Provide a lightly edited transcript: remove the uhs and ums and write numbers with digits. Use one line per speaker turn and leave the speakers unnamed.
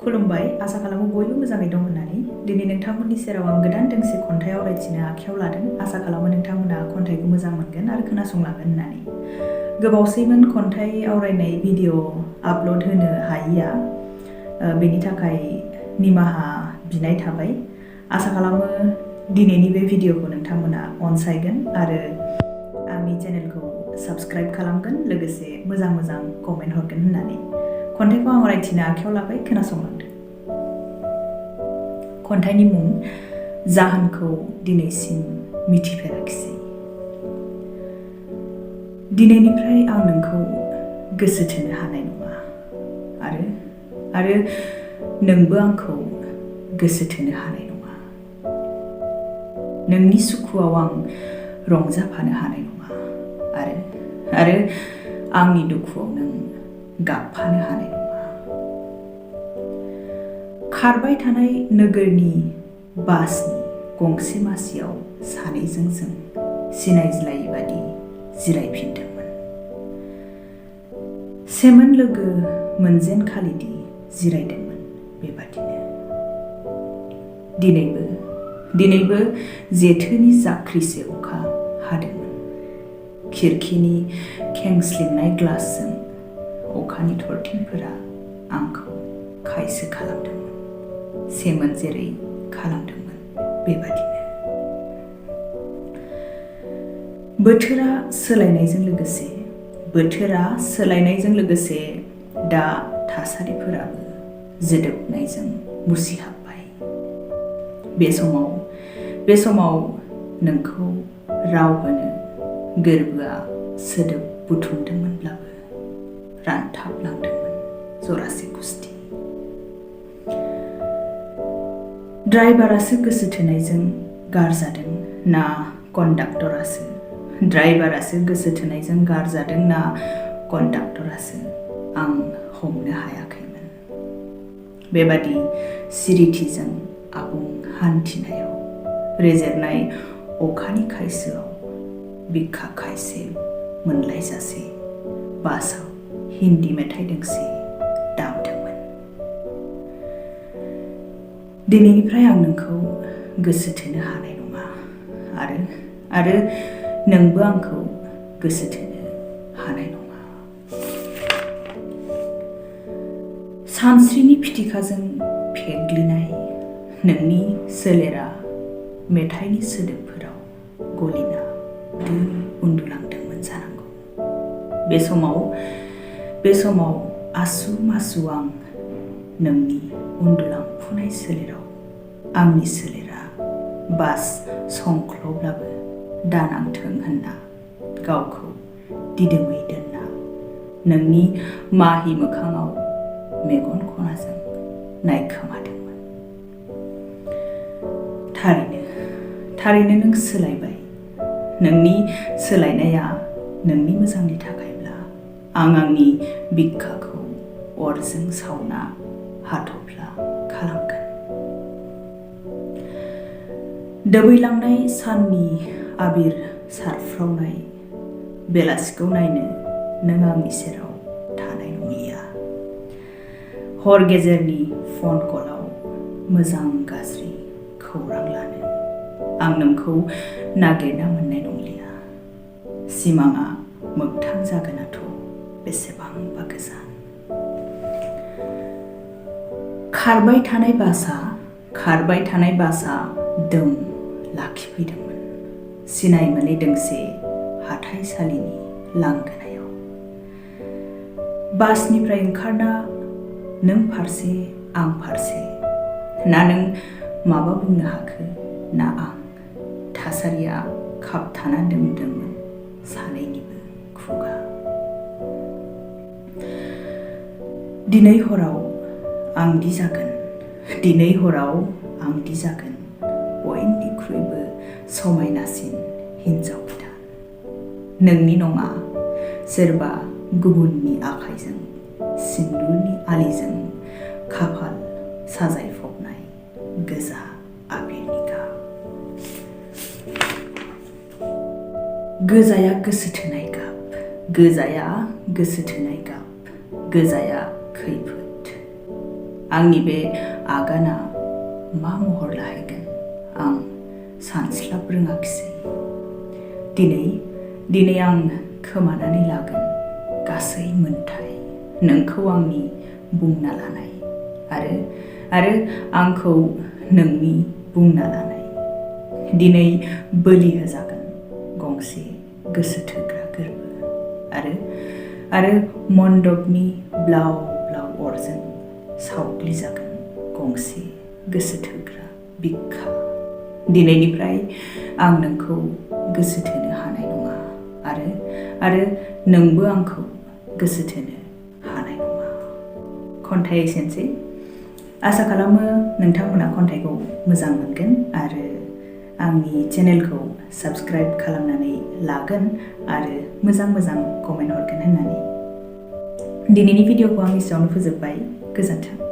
खुलुमबाय आसा खालामो बयबो मोजाङै दं होननानै दिनै नोंथांमोननि सेराव आं गोदान दोंसे खन्थाइ आवरायथिनो आखायाव लादों आसा खालामो नोंथांमोना खन्थाइखौ मोजां मोनगोन आरो खोनासंलांगोन होननानै गोबावसैमोन खन्थाइ आवरायनाय भिडिअ आपल'ड होनो हायिया बेनि थाखाय निमाहा बिनाय थाबाय आसा खालामो दिनैनि बे भिडिअखौ नोंथांमोना अनसायगोन आरो आंनि चेनेलखौ साबस्क्राइब खालामगोन लोगोसे मोजां कमेन्ट हरगोन होननानै खन्थाइखौ आं आवरायथिनो आखायाव लाबाय खोनासंलांदो खन्थाइनि मुं जाहोनखौ दिनैसिम मिथिफेराखिसै दिनैनिफ्राय आं नोंखौ गोसो थोनो हानाय नङा आरो नोंबो आंखौ गोसो थोनो हानाय नङा नोंनि सुखुआव आं रंजाफानो हानाय नङा आरो आंनि दुखुआव नों गाबफानो हानाय नङा खारबाय थानाय नोगोरनि बासनि गंसे मासियाव सानैजों जों सिनायज्लायै बादि जिरायफिनदोंमोन सेमोन लोगो मोनजेन खालिदि जिरायदोंमोन बेबादिनो दिनैबो जेथोनि जाख्रिसे अखा हादोंमोन खिरखिनि खेंस्लिंनाय ग्लासजों अखानि थरथिंफोरा आंखौ खायसो खालामदोंमोन सेमोन जेरै खालामदोंमोन बेबादिनो बोथोरा सोलायनायजों लोगोसे दा थासारिफोराबो जोदोबनायजों मुसिहाबबाय बे समाव नोंखौ राव होनो गोरबोआ सोदोब बुथुमदोंमोनब्लाबो रानथाबलांदोंमोन जरासे गुस्थि ड्राइभारासो गोसो थोनायजों गारजादों ना कन्डाक्टरासो आं हमनो हायाखैमोन बेबादि सिरिथिजों आबुं हान्थिनायाव रेजेरनाय अखानि खायसोआव बिखा खायसे मोनलायजासे बासाव हिन्दी मेथाइ दोंसे दामदोंमोन दिनैनिफ्राय आं नोंखौ गोसो थोनो हानाय नङा आरो नोंबो आंखौ गोसो थोनो हानाय नङा सानस्रिनि फिथिखाजों फेग्लिनाय नोंनि सोलेरा मेथाइनि सोदोबफोराव गलिना उन्दुलांदोंमोन जानांगौ बे समाव आसु मासु आं नोंनि उन्दुलांफुनाय सोलेराव आंनि सोलेरा बास संख्ल'ब्लाबो दानांथों होनना गावखौ दिदोमै दोनना नोंनि माहि मोखाङाव मेगन खनाजों नायखोमादोंमोन थारैनो नों सोलायबाय नोंनि सोलायनाया नोंनि मोजांनि थाखायब्ला आं आंनि बिखाखौ अरजों सावना हाथफ्ला खालामगोन दोबैलांनाय साननि आबिर सारफ्रावनाय बेलासिखौ नायनो नों आंनि सेराव थानाय नंलिया हर गेजेरनि फन कलाव मोजां गाज्रि खौरां लानो आं नोंखौ नागिरना मोननाय नंलिया सिमाङा मोगथां जागोनाथ' बेसेबांबा गोजान खारबाय थानाय बासा दोम लाखिफैदोंमोन सिनाय मोनै दोंसे हाथाइसालिनि लांगोनायाव बासनिफ्राय ओंखारना नों फारसे आं फारसे ना नों माबा बुंनो हाखो ना आं थासारिया खाबथाना दोनदोंमोन सानैनिबो खुगा दिनै हराव आं दि जागोन बयनिख्रुइबो समायनासिन हिन्जाव गोदान नोंनि नङा सोरबा गुबुननि आखाइजों सिन्दुरनि आलिजों खाफाल साजायफबनाय गोजा आबिरनि गाब गोजाया गोसो थोनाय गाब गोजाया खैफोद आंनि बे आगाना मा महर लाहैगोन आं सानस्लाब रोङाखिसै। दिनै आं खोमानानै लागोन गासै मोन्थाय नोंखौ आंनि बुंना लानाय आरो आंखौ नोंनि बुंना लानाय। दिनै बोलि होजागोन गंसे गोसो थोग्रा गोरबो आरो मण्डपनि ब्लाव ब्लाव अरजों सावग्लिजागोन गंसे गोसो थोग्रा बिखा। दिनैनिफ्राय आं नोंखौ गोसो थोनो हानाय नङा आरो नोंबो आंखौ गोसो थोनो हानाय नङा। खन्थाइ एसेनोसै। आसा खालामो नोंथांमोना खन्थाइखौ मोजां मोनगोन आरो आंनि चेनेलखौ साबस्क्राइब खालामनानै लागोन आरो मोजां कमेन्ट हरगोन होननानै। दिनैनि भिडिअखौ आं एसेयावनो फोजोबबाय। गोजोन्थों।